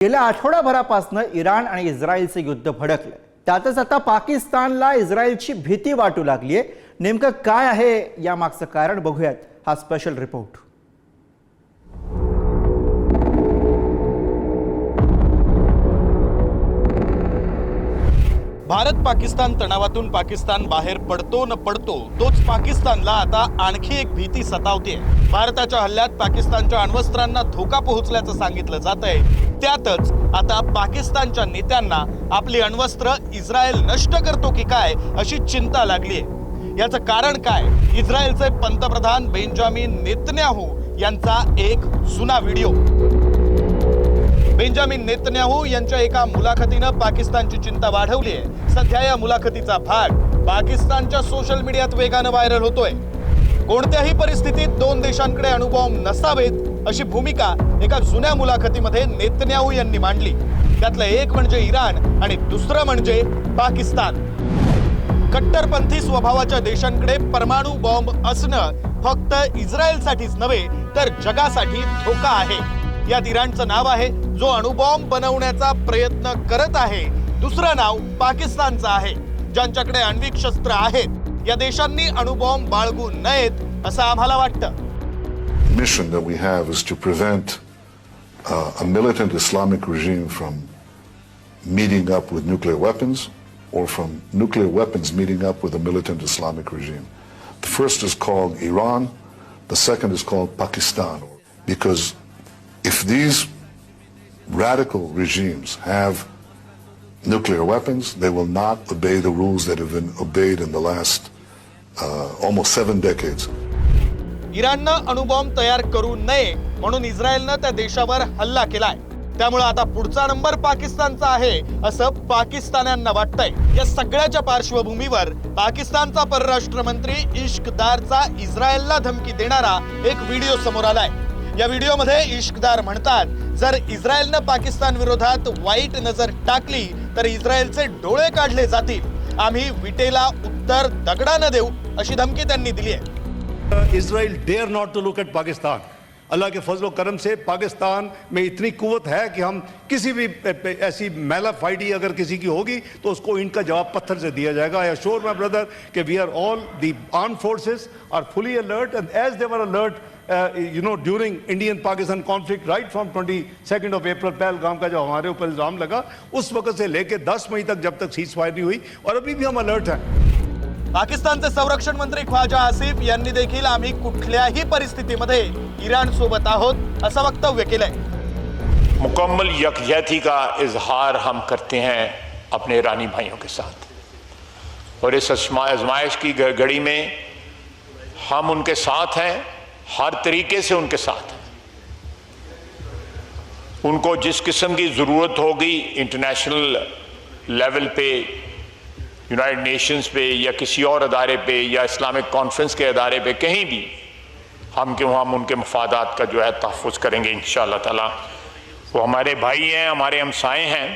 गेल्या आठवडाभरापासून इराण आणि इस्रायलचे युद्ध भडकले। त्यातच आता पाकिस्तानला इस्रायलची भीती वाटू लागली आहे। नेमकं काय आहे या मागचं कारण बघूयात हा स्पेशल रिपोर्ट। भारत पाकिस्तान तणावातून पाकिस्तान बाहेर पडतो न पडतो तोच पाकिस्तानला आता आणखी एक भीती सतावते। भारताच्या हल्ल्यात पाकिस्तानच्या अण्वस्त्रांना धोका पोहोचल्याचं सांगितलं जातंय। त्यातच आता पाकिस्तानच्या नेत्यांना आपली अण्वस्त्र इस्रायल नष्ट करतो की काय अशी चिंता लागलीय। याचं कारण काय? इस्रायलचे पंतप्रधान बेंजामिन नेतन्याहू यांचा एक जुना व्हिडिओ। बेंजामिन नेतन्याहू यांच्या एका मुलाखतीनं पाकिस्तानची चिंता वाढवली आहे। सध्या या मुलाखतीचा भाग पाकिस्तानच्या सोशल मीडियात वेगानं व्हायरल होतोय। कोणत्याही परिस्थितीत दोन देशांकडे अणुबॉम्ब नसावेत अशी भूमिका एका जुन्या मुलाखतीमध्ये नेतन्याहू यांनी मांडली। त्यातलं एक म्हणजे इराण आणि दुसरं म्हणजे पाकिस्तान। कट्टरपंथी स्वभावाच्या देशांकडे परमाणु बॉम्ब असणं फक्त इस्रायलसाठीच नव्हे तर जगासाठी धोका आहे। यात इराणचं नाव आहे जो अणुबॉम्ब बनवण्याचा प्रयत्न करत आहे। दुसरं नाव पाकिस्तानचं आहे ज्यांच्याकडे आण्विक शस्त्र आहेत। या देशांनी अणुबॉम्ब बाळगू नयेत असं आम्हाला वाटतं। mission that we have is to prevent a militant Islamic regime from meeting up with nuclear weapons or from nuclear weapons meeting up with a militant Islamic regime. The first is called Iran, the second is called Pakistan, because if these radical regimes have nuclear weapons, they will not obey the rules that have been obeyed in the last almost 7 decades. इराणनं अणुबॉम्ब तयार करू नये म्हणून इस्रायलनं त्या देशावर हल्ला केलाय। त्यामुळे आता पुढचा नंबर पाकिस्तानचा आहे असं पाकिस्तान्यांना वाटतंय। या सगळ्याच्या पार्श्वभूमीवर पाकिस्तानचा परराष्ट्र मंत्री इश्कदारचा इस्रायलला धमकी देणारा एक व्हिडिओ समोर आलाय। या व्हिडिओमध्ये इश्कदार म्हणतात, जर इस्रायलनं पाकिस्तान विरोधात वाईट नजर टाकली तर इस्रायलचे डोळे काढले जातील। आम्ही विटेला उत्तर दगडानं देऊ अशी धमकी त्यांनी दिली आहे। Israel dare not to look at Pakistan. अल्लाह के फजल करम से पाकिस्तान में इतनी कुव्वत है कि हम किसी भी ऐसी मैला फाइटी अगर किसी की होगी तो उसको इनका जवाब पत्थर से दिया जाएगा। आई अश्योर माय ब्रदर कि we are all the armed forces are fully alert and as they were alert during Indian-Pakistan conflict right from 22nd of April Pahalgam का जो हमारे ऊपर इल्जाम लगा उस वक्त से लेके 10 मई तक जब तक सीज फायर नहीं हुई और अभी भी हम अलर्ट हैं। पाकिस्तानचे संरक्षण मंत्री ख्वाजा आसिफ यांनी देखील आम्ही कुठल्याही परिस्थितीमध्ये इराण सोबत आहोत असं वक्तव्य केलंय। मुकम्मल यकजहती का इजहार हम करते हैं अपने ईरानी भाइयों के साथ और इस आजमाइश की घड़ी में हम उनके साथ हैं, हर तरीके से उनके साथ। उनको जिस किस्म की ज़रूरत होगी इंटरनेशनल लेवल पे, यूनाइटेड नेशंस पे या किसी और अदारे पे या इस्लामिक कॉन्फ्रेंस के अदारे पे कहीं भी हम उनके मफादात का जो है तहफ़्फ़ुज़ करेंगे इंशाअल्लाह ताला। वो हमारे भाई हैं, हमारे हमसाए हैं।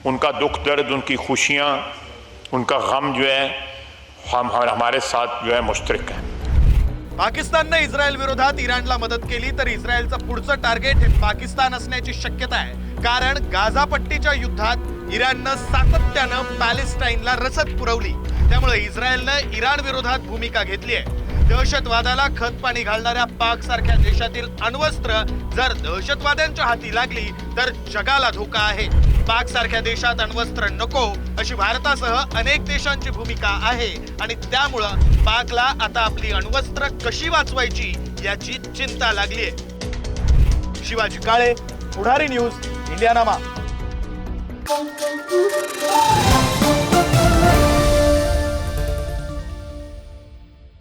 उनका दुख दर्द, उनकी खुशियाँ, उनका गम जो है हमारे साथ जो है मुश्तरक है। पाकिस्तानने इस्रायल विरोधात इराणला मदत केली तर इस्रायलचं पुढचं टार्गेट हे पाकिस्तान असण्याची शक्यता आहे। कारण गाझा पट्टीच्या युद्धात इराणनं सातत्यानं पॅलेस्टाईनला रसद पुरवली। त्यामुळे इस्रायलनं इराण विरोधात भूमिका घेतली आहे। दहशतवादाला खतपाणी घालणाऱ्या पाक सारख्या देशातील अण्वस्त्र जर दहशतवाद्यांच्या हाती लागली तर जगाला धोका आहे। पाक सारख्या देशात अण्वस्त्र नको अशी भारतासह अनेक देशांची भूमिका आहे आणि त्यामुळे पाकला आता आपली अण्वस्त्र कशी वाचवायची याची चिंता लागली आहे। शिवाजी काळे, पुढारी न्यूज, इंडियानामा।